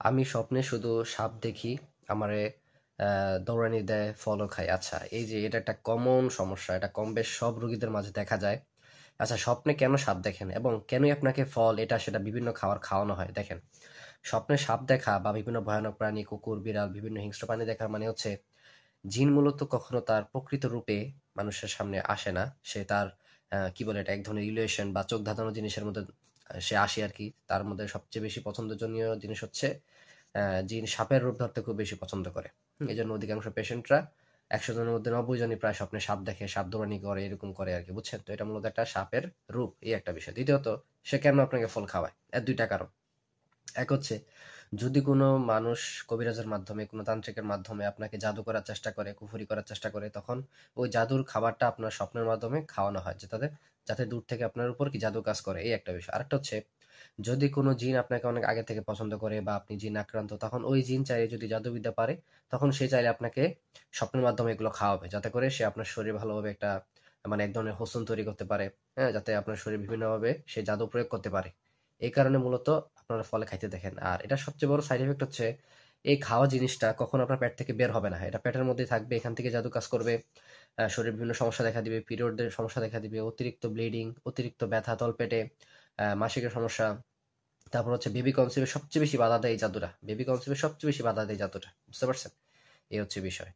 আমি স্বপ্নে শুধু সাপ দেখি, আমারে দৌড়ানি দেয়, ফলও খাই। আচ্ছা, এই যে এটা একটা কমন সমস্যা, এটা কম বেশ সব রোগীদের মাঝে দেখা যায়। আচ্ছা, স্বপ্নে কেন সাপ দেখেন এবং কেনই আপনাকে ফল এটা সেটা বিভিন্ন খাবার খাওয়ানো হয়? দেখেন, স্বপ্নে সাপ দেখা বা বিভিন্ন ভয়ানক প্রাণী, কুকুর, বিড়াল, বিভিন্ন হিংস্র প্রাণী দেখা মানে হচ্ছে জিন মূলত কখনো তার প্রকৃত রূপে মানুষের সামনে আসে না। সে তার কি বলে এটা এক ধরনের ইলিউশন বা চোখ ধাঁধানো জিনিসের মধ্যে সে আসে আর কি। তার মধ্যে সবচেয়ে বেশি পছন্দনীয় জিনিস হচ্ছে জিন সাপের রূপ ধরতে খুব বেশি পছন্দ করে। এই জন্য অধিকাংশ পেশেন্টরা ১০০ জনের মধ্যে ৯০ জনই প্রায় স্বপ্নে সাপ দেখে, সাপ দৌড়ানি করে, এরকম করে আর কি, বুঝছেন? তো এটা মূলত একটা সাপের রূপ, এই একটা বিষয়। দ্বিতীয়ত, সে কেন আপনাকে ফল খাওয়ায়? এর ২ টা কারণ। এক হচ্ছে, যদি কোনো মানুষ কবিরাজের মাধ্যমে, কোনো তান্ত্রিকের মাধ্যমে আপনাকে জাদু করার চেষ্টা করে, কুফরি করার চেষ্টা করে, তখন ওই জাদুর খাবারটা আপনার স্বপ্নের মাধ্যমে খাওয়ানো হয়, যাতে দূর থেকে আপনার উপর কি জাদু কাজ করে, এই একটা বিষয়। আরেকটা হচ্ছে, যদি কোনো জিন আপনাকে অনেক আগে থেকে পছন্দ করে বা আপনি জিন আক্রান্ত, তখন ওই জিন চাইলে যদি জাদুবিদ্যা পারে, তখন সে চাইলে আপনাকে স্বপ্নের মাধ্যমে এগুলো খাওয়াবে, যাতে করে সে আপনার শরীরে ভালোভাবে একটা মানে এক ধরনের হোসন তৈরি করতে পারে। হ্যাঁ, যাতে আপনার শরীর বিভিন্নভাবে সে জাদু প্রয়োগ করতে পারে। এই কারণে মূলত আপনারা ফলে খাইতে দেখেন। আর এটা সবচেয়ে বড় সাইড এফেক্ট হচ্ছে, এই খাওয়া জিনিসটা কখনো আপনার পেট থেকে বের হবে না, এটা পেটের মধ্যেই থাকবে, এখান থেকে জাদু কাজ করবে। শরীরে বিভিন্ন সমস্যা দেখা দিবে, পিরিয়ডের সমস্যা দেখা দিবে, অতিরিক্ত ব্লিডিং, অতিরিক্ত ব্যথা তলপেটে, মাসিকের সমস্যা। তারপর হচ্ছে বেবি কনসিভে সবচেয়ে বেশি বাধা দেয় এই জাদুটা, বেবি কনসিভে সবচেয়ে বেশি বাধা দেয় এই জাদুটা, বুঝতে পারছেন? এই হচ্ছে বিষয়।